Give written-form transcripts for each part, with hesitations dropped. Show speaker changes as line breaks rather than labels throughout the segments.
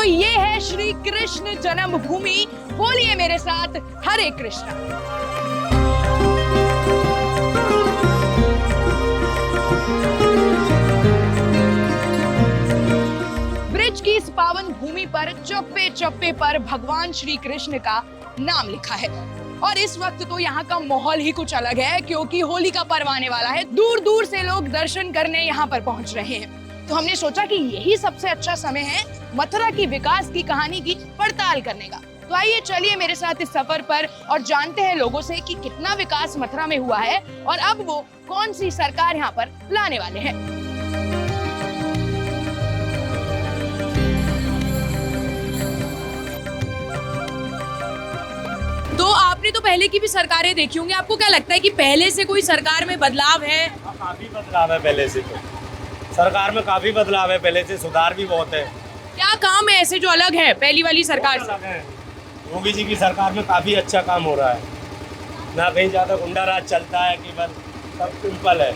ये है श्री कृष्ण जन्मभूमि। बोलिए मेरे साथ, हरे कृष्णा। ब्रिज की इस पावन भूमि पर चप्पे चप्पे पर भगवान श्री कृष्ण का नाम लिखा है। और इस वक्त तो यहाँ का माहौल ही कुछ अलग है, क्योंकि होली का पर्व आने वाला है। दूर दूर से लोग दर्शन करने यहाँ पर पहुंच रहे हैं। तो हमने सोचा कि यही सबसे अच्छा समय है मथुरा की विकास की कहानी की पड़ताल करने का। तो आइए चलिए मेरे साथ इस सफर पर और जानते हैं लोगों से कि कितना विकास मथुरा में हुआ है और अब वो कौन सी सरकार यहाँ पर लाने वाले हैं। तो आपने तो पहले की भी सरकारें देखी होंगी, आपको क्या लगता है कि पहले से कोई सरकार में बदलाव है?
काफी बदलाव है पहले से, तो सरकार में काफी बदलाव है पहले से, सुधार भी बहुत है।
क्या काम है ऐसे जो अलग है पहली वाली सरकार से?
योगी जी की सरकार में काफी अच्छा काम हो रहा है, ना कहीं ज्यादा गुंडा राज चलता है, कि बस सब सिंपल है।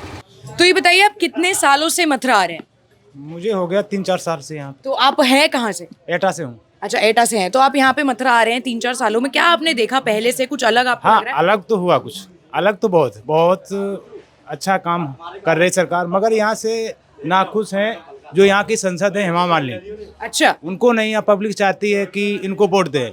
तो ये बताइए, आप कितने सालों से मथुरा आ रहे हैं?
मुझे हो गया 3-4 साल से यहाँ।
तो आप है कहाँ से?
एटा से हूँ।
अच्छा, एटा से हैं। तो आप यहाँ पे मथुरा आ रहे हैं 3-4 सालों में, क्या आपने देखा पहले से कुछ अलग आपको
हाँ,
लग रहा है?
अलग तो हुआ कुछ, अलग तो बहुत बहुत अच्छा काम कर रही सरकार, मगर यहाँ से नाखुश हैं जो यहाँ की संसद है हेमा मालिनी।
अच्छा।
उनको नहीं, यहाँ पब्लिक चाहती है कि इनको वोट दे।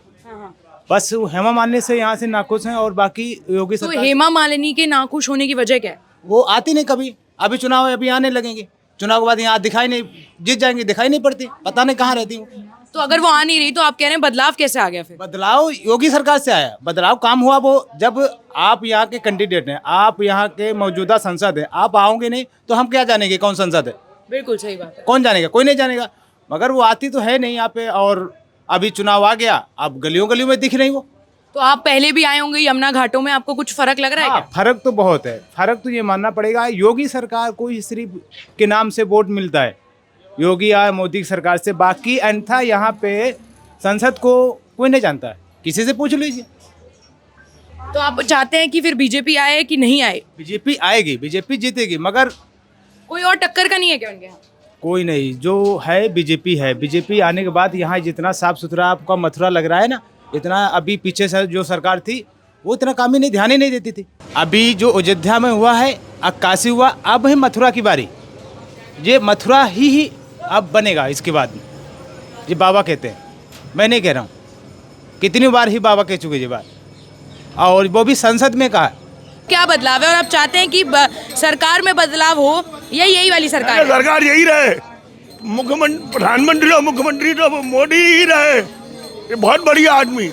बस हेमा मालिनी से यहाँ से नाखुश हैं, और बाकी योगी
तो
सरकार।
हेमा मालिनी के नाखुश होने की वजह क्या है?
वो आती नहीं कभी। अभी चुनाव है, अभी आने लगेंगे, चुनाव के बाद यहाँ दिखाई नहीं, जीत जाएंगे, दिखाई नहीं पड़ती, पता नहीं कहाँ रहती हूँ।
तो अगर वो आ नहीं रही तो आप कह रहे हैं बदलाव कैसे आ गया फिर?
बदलाव योगी सरकार से आया। बदलाव काम हुआ वो जब आप यहाँ के कैंडिडेट हैं, आप यहाँ के मौजूदा संसद हैं, आप आओगे नहीं तो हम क्या जानेंगे कौन संसद है?
बिल्कुल सही बात है।
कौन जानेगा? कोई नहीं जानेगा। मगर वो आती तो है नहीं यहाँ पे, और अभी चुनाव आ गया, अब गलियों गलियों में दिख नहीं वो।
तो आप पहले भी आए होंगे यमुना घाटों में, आपको कुछ फर्क लग रहा है क्या?
फर्क तो बहुत है। फर्क तो ये मानना पड़ेगा, योगी सरकार को ही सिर्फ के नाम से वोट मिलता है, योगी या मोदी की सरकार से। बाकी अन्यथा यहाँ पे संसद को कोई नहीं जानता है, किसी से पूछ लीजिए।
तो आप चाहते हैं कि फिर बीजेपी आए कि नहीं आए?
बीजेपी आएगी, बीजेपी जीतेगी, मगर
कोई और टक्कर का नहीं है क्या उनके यहाँ?
कोई नहीं, जो है बीजेपी है। बीजेपी आने के बाद यहाँ जितना साफ सुथरा आपका मथुरा लग रहा है ना, इतना अभी पीछे से जो सरकार थी वो इतना काम ही नहीं, ध्यान ही नहीं देती थी। अभी जो अयोध्या में हुआ है, काशी हुआ, अब है मथुरा की बारी। ये मथुरा ही अब बनेगा इसके बाद में, ये बाबा कहते हैं, मैं नहीं कह रहा हूँ। कितनी बार ही बाबा कह चुके ये बात, और वो भी संसद में कहा।
क्या बदलाव है और आप चाहते हैं कि सरकार में बदलाव हो या यही वाली सरकार है?
सरकार यही रहे, मुख्यमंत्री प्रधानमंत्री और मुख्यमंत्री तो मोदी ही रहे। ये बहुत बढ़िया आदमी,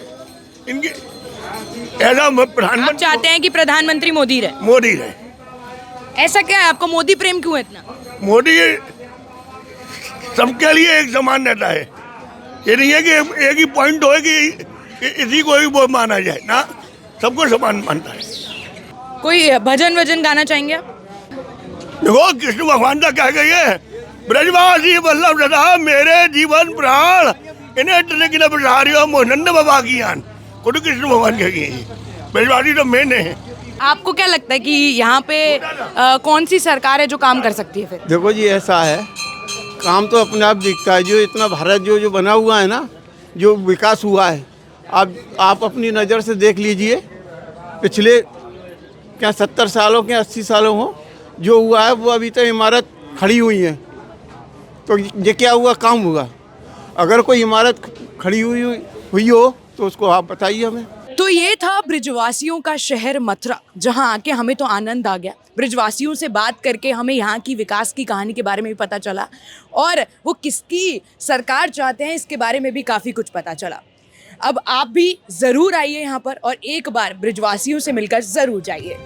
इनकी ऐसा
आप
प्रधानमंत्री
चाहते हैं कि प्रधानमंत्री मोदी रहे?
मोदी रहे।
ऐसा क्या है, आपको मोदी प्रेम क्यों है इतना?
मोदी सबके लिए एक समान नेता है। ये नहीं है कि एक ही पॉइंट हो कि इसी को ही वो माना जाए ना, सबको समान मानता है।
कोई भजन वजन गाना चाहेंगे आप?
देखो कृष्ण भगवान का कह गई है, ब्रजवासी वल्लभ सदा मेरे जीवन प्राण, इन्हें किन प्रसारियो मोहनंद बाबा की आन। खुद कृष्ण भगवान कह गई, ब्रजवासी तो मेन है।
आपको क्या लगता है कि यहाँ पे कौन सी सरकार है जो काम कर सकती है फिर?
देखो जी, ऐसा है, काम तो अपने आप दिखता है। जो इतना भारत जो बना हुआ है ना, जो विकास हुआ है, आप अपनी नज़र से देख लीजिए। पिछले क्या 70 सालों के 80 सालों हो जो हुआ है, वो अभी तक इमारत खड़ी हुई है। तो ये क्या हुआ, काम हुआ? अगर कोई इमारत खड़ी हुई हो तो उसको आप बताइए हमें।
तो ये था ब्रिजवासियों का शहर मथुरा, जहां आके हमें तो आनंद आ गया। ब्रिजवासियों से बात करके हमें यहाँ की विकास की कहानी के बारे में भी पता चला, और वो किसकी सरकार चाहते हैं इसके बारे में भी काफ़ी कुछ पता चला। अब आप भी ज़रूर आइए यहाँ पर और एक बार ब्रिजवासियों से मिलकर ज़रूर जाइए।